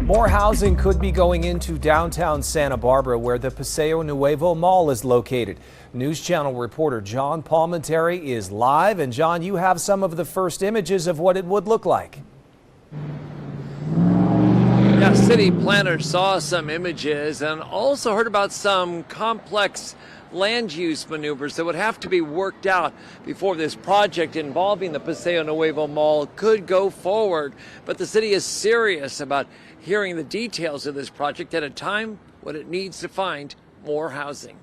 More housing could be going into downtown Santa Barbara, where the Paseo Nuevo Mall is located. News Channel reporter John Palmentary is live. And John, you have some of the first images of what it would look like. Yeah, city planners saw some images and also heard about some complex land use maneuvers that would have to be worked out before this project involving the Paseo Nuevo Mall could go forward. But the city is serious about hearing the details of this project at a time when it needs to find more housing.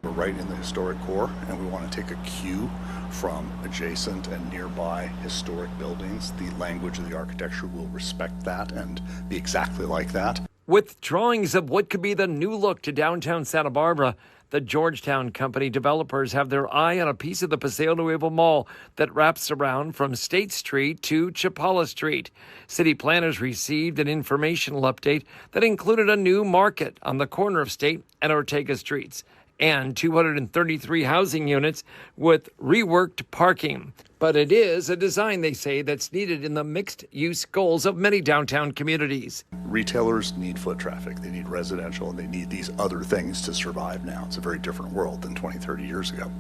We're right in the historic core, and we want to take a cue from adjacent and nearby historic buildings. The language of the architecture will respect that and be exactly like that. With drawings of what could be the new look to downtown Santa Barbara, the Georgetown Company developers have their eye on a piece of the Paseo Nuevo Mall that wraps around from State Street to Chapala Street. City planners received an informational update that included a new market on the corner of State and Ortega Streets and 233 housing units with reworked parking. But it is a design, they say, that's needed in the mixed-use goals of many downtown communities. Retailers need foot traffic, they need residential, and they need these other things to survive now. It's a very different world than 20, 30 years ago.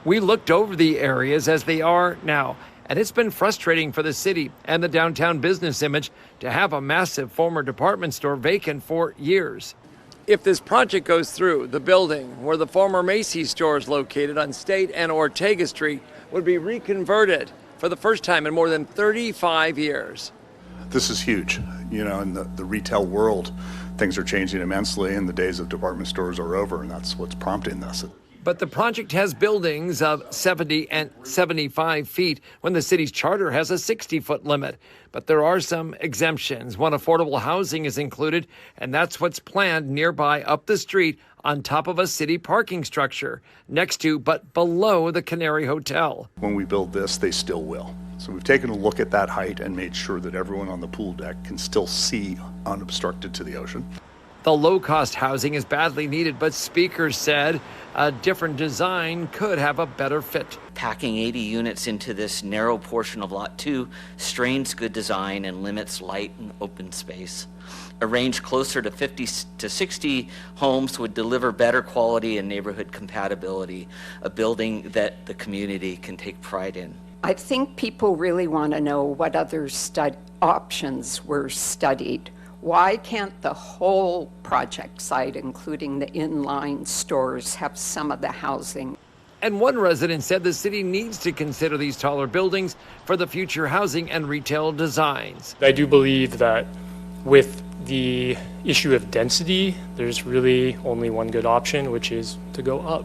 We looked over the areas as they are now, and it's been frustrating for the city and the downtown business image to have a massive former department store vacant for years. If this project goes through, the building where the former Macy's store is located on State and Ortega Street would be reconverted for the first time in more than 35 years. This is huge. You know, in the retail world, things are changing immensely, and the days of department stores are over, and that's what's prompting this. But the project has buildings of 70 and 75 feet when the city's charter has a 60-foot limit. But there are some exemptions. One, affordable housing is included, and that's what's planned nearby up the street on top of a city parking structure next to but below the Canary Hotel. When we build this, they still will. So we've taken a look at that height and made sure that everyone on the pool deck can still see unobstructed to the ocean. The low-cost housing is badly needed, but speakers said a different design could have a better fit. Packing 80 units into this narrow portion of Lot 2 strains good design and limits light and open space. Arranged closer to 50 to 60 homes would deliver better quality and neighborhood compatibility, a building that the community can take pride in. I think people really want to know what other options were studied. Why can't the whole project site, including the inline stores, have some of the housing? And one resident said the city needs to consider these taller buildings for the future housing and retail designs. I do believe that with the issue of density, there's really only one good option, which is to go up.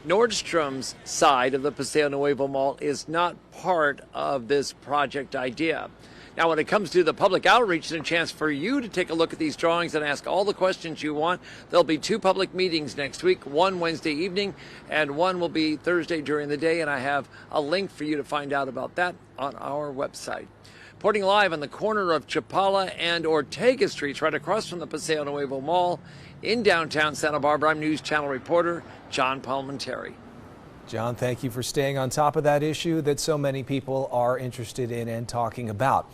Nordstrom's side of the Paseo Nuevo Mall is not part of this project idea. Now, when it comes to the public outreach and a chance for you to take a look at these drawings and ask all the questions you want, there'll be 2 public meetings next week, one Wednesday evening and one will be Thursday during the day. And I have a link for you to find out about that on our website. Reporting live on the corner of Chapala and Ortega Streets, right across from the Paseo Nuevo Mall in downtown Santa Barbara, I'm News Channel reporter John Palmentary. John, thank you for staying on top of that issue that so many people are interested in and talking about.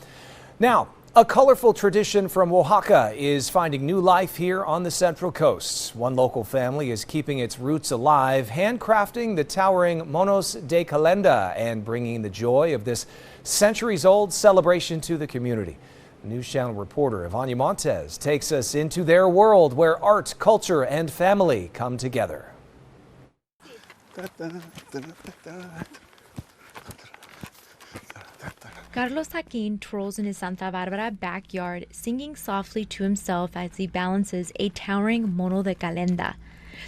Now, a colorful tradition from Oaxaca is finding new life here on the Central Coast. One local family is keeping its roots alive, handcrafting the towering Monos de Calenda and bringing the joy of this centuries-old celebration to the community. News Channel reporter Ivania Montez takes us into their world where art, culture, and family come together. Carlos Jaquin trolls in his Santa Barbara backyard, singing softly to himself as he balances a towering Mono de Calenda.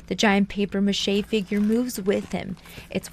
The giant papier-mâché figure moves with him, its